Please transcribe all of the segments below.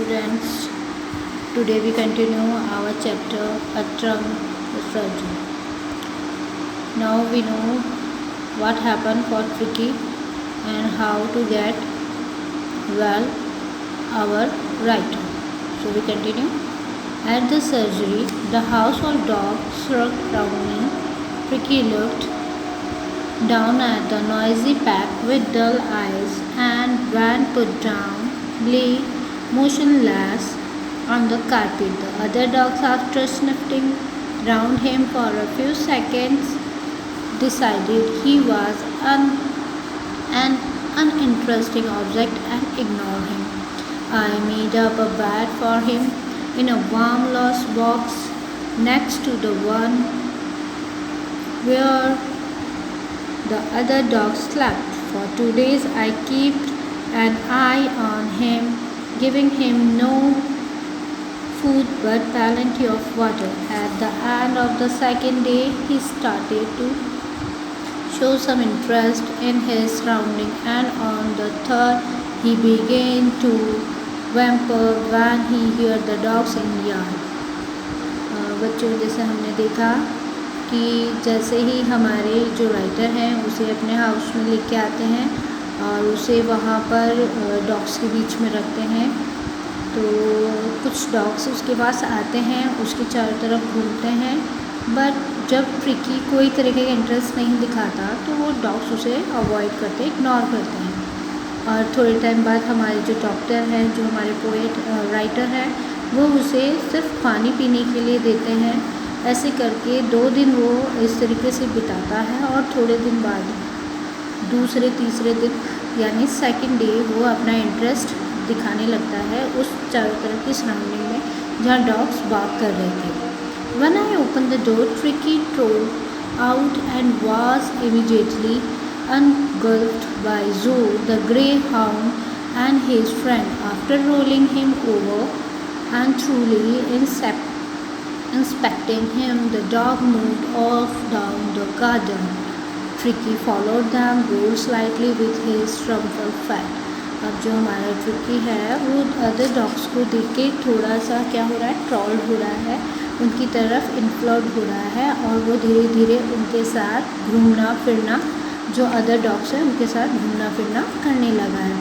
students. Today we continue our chapter A Trunk Surgery. Now we know what happened for Tricky and how to get well our writer. So we continue. At the surgery, the household dog struck frowning. Tricky looked down at the noisy pack with dull eyes, and Van put down, lay motionless on the carpet. The other dogs, after sniffing round him for a few seconds, decided he was an uninteresting object and ignored him. I made up a bed for him in a warm lost box next to the one where the other dogs slept. For 2 days I kept an eye on him, giving him no food but plenty of water. At the end of the second day, he started to show some interest in his surroundings, and on the third, he began to whimper when he heard the dogs in the yard. बच्चों, जैसे हमने देखा कि जैसे ही हमारे जो writer हैं उसे अपने हाउस में लेके आते हैं और उसे वहाँ पर डॉग्स के बीच में रखते हैं, तो कुछ डॉग्स उसके पास आते हैं, उसके चारों तरफ घूमते हैं, बट जब ट्रिकी कोई तरीके का इंटरेस्ट नहीं दिखाता तो वो डॉग्स उसे अवॉइड करते, इग्नोर करते हैं। और थोड़े टाइम बाद हमारे जो डॉक्टर हैं, जो हमारे पोएट राइटर हैं, वो उसे सिर्फ पानी पीने के लिए देते हैं। ऐसे करके 2 दिन वो इस तरीके से बिताता है और थोड़े दिन बाद दूसरे तीसरे दिन यानी सेकंड डे वो अपना इंटरेस्ट दिखाने लगता है उस चारों तरफ की सराउंडिंग में जहाँ डॉग्स बाग कर रहे थे। When I opened the door, Tricky trotted out and was immediately engulfed by Zoe, the greyhound, and his friend. After rolling him over and thoroughly inspecting him, the dog moved off down the garden. Tricky followed them, rolled slightly with his rumpled fat. अब जो हमारा tricky है वो other dogs को देख के थोड़ा सा क्या हो रहा है, ट्रॉल्ड हो रहा है, उनकी तरफ इन्फ्लोड हो रहा है और वो धीरे धीरे उनके साथ घूमना फिरना, जो अदर डॉग्स हैं उनके साथ घूमना फिरना करने लगा है।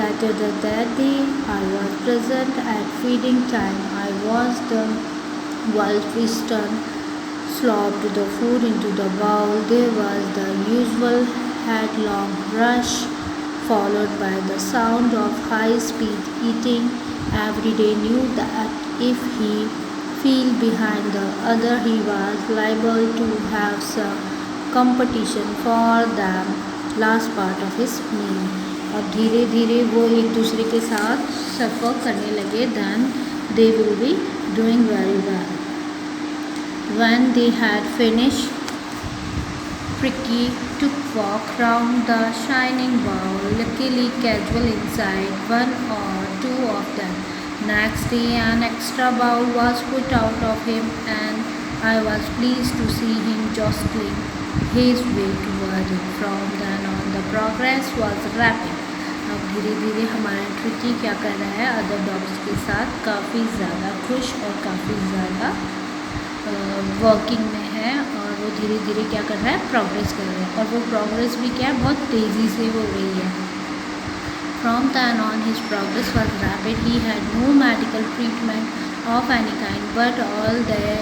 Later that day, I was present at feeding time. I was the while Tristan slopped the food into the bowl. There was the usual headlong rush, followed by the sound of high-speed eating. Every day knew that if he fell behind the other, he was liable to have some competition for the last part of his meal. अब धीरे धीरे वो एक दूसरे के साथ सफ़र करने लगे. Then they will be doing very well. When they had finished, Tricky took walk round the shining bowl, luckily casual inside one or two of them. Next day an extra bowl was put out of him, and I was pleased to see him jostling his way toward it. From then on the progress was rapid. अब धीरे धीरे हमारा tricky क्या कर रहा है, other dogs के साथ काफ़ी ज़्यादा खुश और काफ़ी ज़्यादा वर्किंग में है और वो धीरे धीरे क्या कर रहा है, प्रोग्रेस कर रहा है, और वो प्रोग्रेस भी क्या है, बहुत तेज़ी से हो रही है। From then on his progress was rapid. He had no medical treatment of any kind, but all day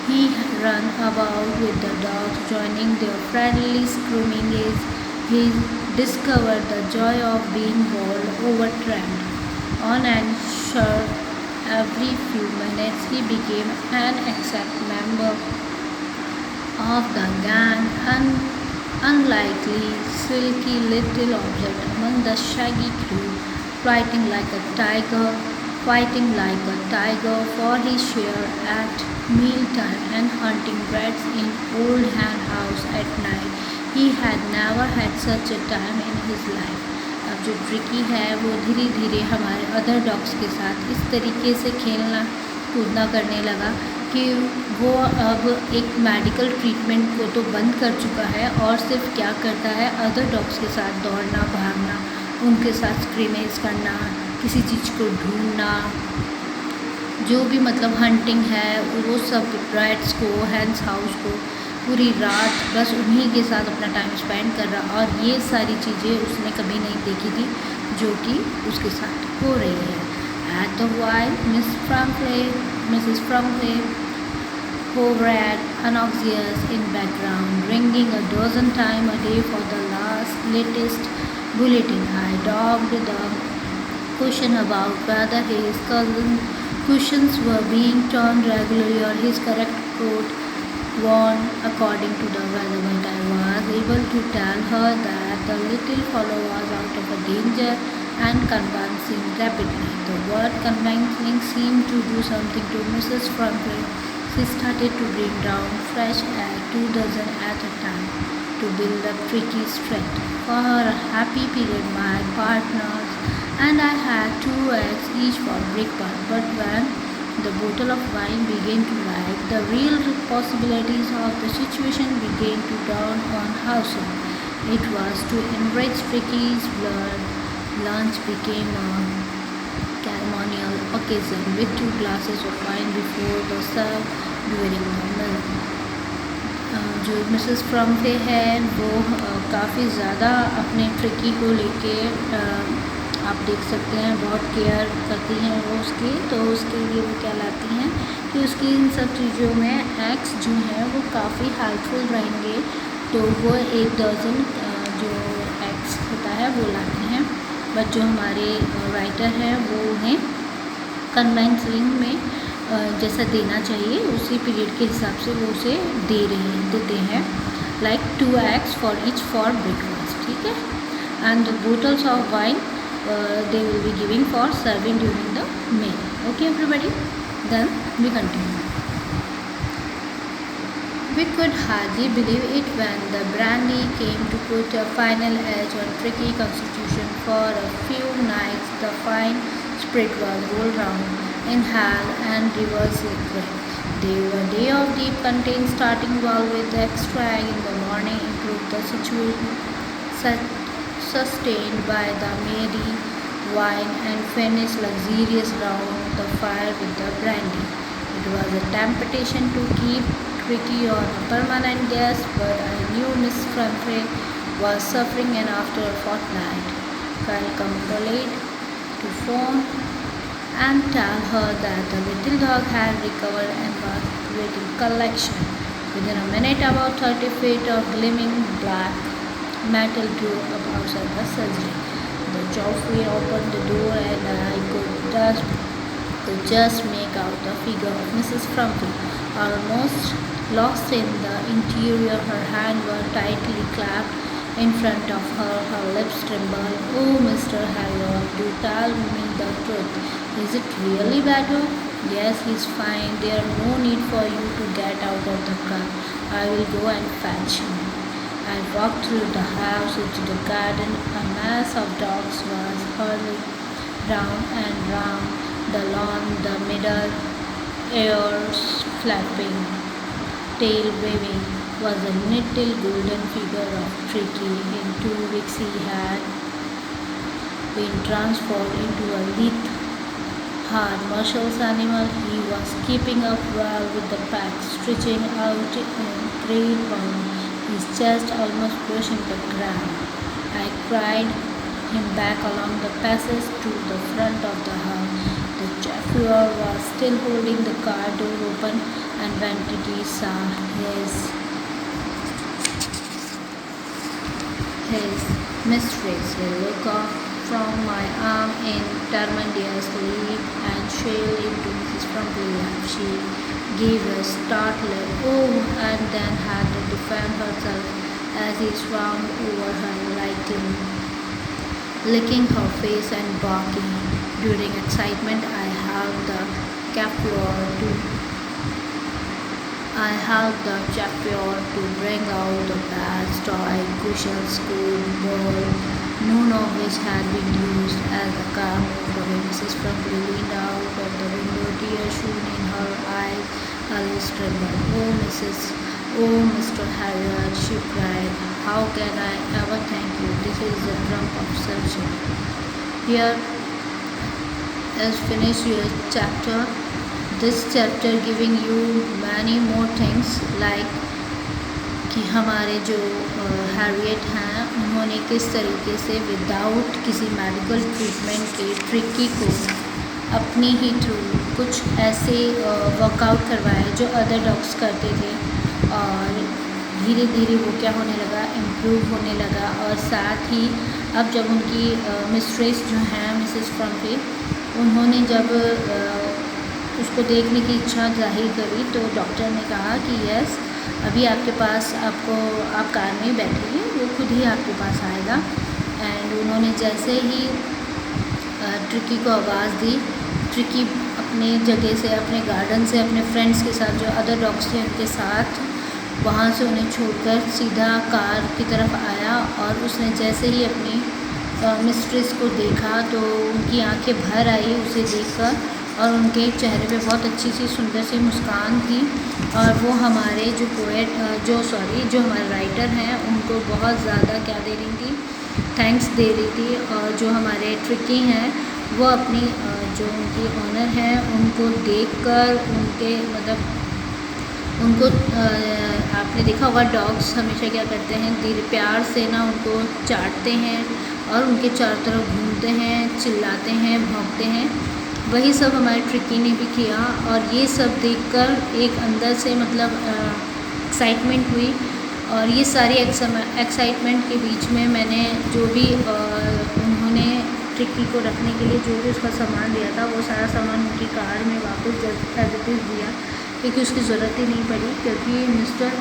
he ran about with the dogs, joining their friendly screaming as he discovered the joy of being bowled over tramped on, and sure, every few minutes he became an active member of the gang, an unlikely, silky little object among the shaggy crew, fighting like a tiger for his share at mealtime and hunting rats in old hen house at night. He had never had such a time in his life. अब जो tricky है वो धीरे धीरे हमारे other dogs के साथ इस तरीके से खेलना कूदना करने लगा कि वो अब एक मेडिकल ट्रीटमेंट को तो बंद कर चुका है और सिर्फ क्या करता है, अदर डॉग्स के साथ दौड़ना भागना, उनके साथ स्क्रीमेज करना, किसी चीज़ को ढूंढना, जो भी मतलब हंटिंग है वो सब, रैट्स को, हैंस हाउस को, पूरी रात बस उन्हीं के साथ अपना टाइम स्पेंड कर रहा। और ये सारी चीज़ें उसने कभी नहीं देखी थी जो कि उसके साथ हो रही है। At the while Mrs Frumpley hovered anxious in background, ringing a dozen times a day for the latest bulletin. I dogged the question about whether his cousin's cushions were being turned regularly or his correct coat worn according to the weather, but I was able to tell her that the little fellow was out of danger and convincing rapidly. The word convincing seemed to do something to Mrs. Franklin. She started to bring down fresh air, 2 dozen at a time, to build up Tricky's strength. For her happy period, my partners and I had 2 eggs each for breakfast, but when the bottle of wine began to rise, the real possibilities of the situation began to dawn on Hauser. It was to enrich Tricky's blood. Lunch became a ceremonial occasion with 2 glasses of wine before the serve during the meal. जो Mrs फ्रम्पले है वो काफ़ी ज़्यादा अपने tricky को लेके आप देख सकते हैं बहुत केयर करती हैं वो उसकी। तो उसके लिए वो क्या लाती हैं कि उसकी इन सब चीज़ों में एग्स जो हैं वो काफ़ी हेल्पफुल रहेंगे। तो वो 1 डज़न जो एग्स होता है वो लाती हैं, बट जो हमारे राइटर हैं वो उन्हें कन्वेंसलिंग में जैसा देना चाहिए उसी पीरियड के हिसाब से वो उसे देते हैं, like 2 eggs for each for breakfast, ठीक है। And the bottles of wine they will be giving for serving during the meal. Okay everybody, then we continue. We could hardly believe it when the brandy came to put a final edge on tricky constitution. For a few nights the fine spirit was rolled round in hell and rivers liquid. They were day of deep content, starting well with the extra egg in the morning, improved the situation sustained by the merry wine, and finished luxurious round the fire with the brandy. It was a temptation to keep Tricky on a permanent guest, but I knew Miss Franklin was suffering, and after a fortnight felt compelled to phone and tell her that the little dog had recovered and was waiting collection. Within a minute, about 30 feet of gleaming black metal drew up outside the surgery. The chauffeur opened the door and I could just make out the figure of Mrs. Frumpy, almost lost in the interior. Her hands were tightly clasped in front of her. Her lips trembled. "Oh, Mr. Harriot, do tell me the truth. Is it really better?" "Yes, he's fine. There's no need for you to get out of the car. I will go and fetch him." I walked through the house into the garden. A mass of dogs was hurling round and round the lawn, the middle ears flapping, tail waving, was a little golden figure of Tricky. In 2 weeks he had been transformed into a lithe, hard, muscles animal. He was keeping up well with the pack, stretching out in great bounds, his chest almost brushing the ground. I cried him back along the passage to the front of the house. The chauffeur was still holding the car door open, and when Titty saw his mistress, he looked off from my arm in tremendous relief and sailed into Mrs. Frumpy's lap. She gave a startled "oh" and then had to defend herself as he swarmed over her, licking her face and barking. During excitement, I held the chauffeur to bring out the bags, toy, cushions, school ball, none of which had been used. As the car moved away, Mrs. Frumpy leaned out of the window, tears shone in her eyes. Alice trembled. "Oh, Mr. Harriot," she cried, "how can I ever thank you? This is the trump of surgery. Here has finished your chapter. This chapter giving you many more things like कि हमारे जो Harriet हैं उन्होंने किस तरीके से without किसी medical treatment के ट्रिकी को अपनी ही थ्रू कुछ ऐसे वर्कआउट करवाए जो अदर डॉग्स करते थे, और धीरे धीरे वो क्या होने लगा, इम्प्रूव होने लगा। और साथ ही अब जब उनकी मिस्ट्रेस जो हैं मिसेस फ्रम्पे, उन्होंने जब उसको देखने की इच्छा जाहिर करी तो डॉक्टर ने कहा कि यस, अभी आपके पास आप कार में बैठिए, वो खुद ही आपके पास आएगा। एंड उन्होंने जैसे ही ट्रिकी को आवाज़ दी, ट्रिकी अपने जगह से, अपने गार्डन से, अपने फ्रेंड्स के साथ जो अदर डॉग्स थे उनके साथ वहाँ से उन्हें छोड़कर सीधा कार की तरफ आया। और उसने जैसे ही अपनी मिस्ट्रेस को देखा तो उनकी आंखें भर आई उसे देखकर, और उनके चेहरे पे बहुत अच्छी सी सुंदर सी मुस्कान थी। और वो हमारे जो हमारे राइटर हैं उनको बहुत ज़्यादा क्या दे रही थी, थैंक्स दे रही थी। और जो हमारे ट्रिकी हैं वो अपनी जो उनकी ऑनर है उनको देखकर उनको आपने देखा होगा डॉग्स हमेशा क्या करते हैं, दिल प्यार से ना उनको चाटते हैं और उनके चारों तरफ घूमते हैं, चिल्लाते हैं, भौंकते हैं। वही सब हमारे ट्रिकी ने भी किया। और ये सब देखकर एक अंदर से एक्साइटमेंट हुई। और ये सारी एक्साइटमेंट के बीच में मैंने जो भी उन्होंने ट्रिकी को रखने के लिए जो भी उसका सामान दिया था वो सारा सामान उनकी कार में वापस एज इट इज़ दिया, क्योंकि उसकी ज़रूरत ही नहीं पड़ी। क्योंकि मिस्टर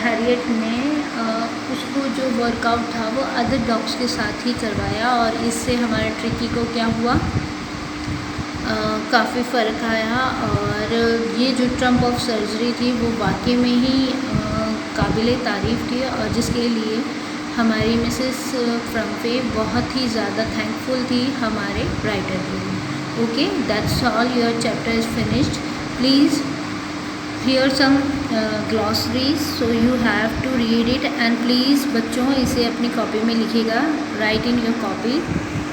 हैरियट ने उसको जो वर्कआउट था वो अदर डॉग्स के साथ ही करवाया, और इससे हमारे ट्रिकी को क्या हुआ, काफ़ी फ़र्क आया। और ये जो ट्रम्प ऑफ सर्जरी थी वो वाकई में ही काबिल तारीफ़ थी, और जिसके लिए हमारी मिसेस फ्रम्पे बहुत ही ज़्यादा थैंकफुल थी हमारे राइटर के लिए। Okay, that's all, your chapter is finished. Please here some glossaries, so you have to read it, and please बच्चों इसे अपनी कॉपी में लिखिएगा, write in your copy.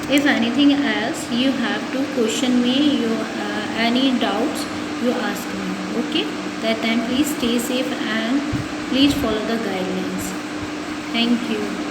If anything else, you have to question me. Any doubts, you ask me. Okay? That time, please stay safe and please follow the guidelines. Thank you.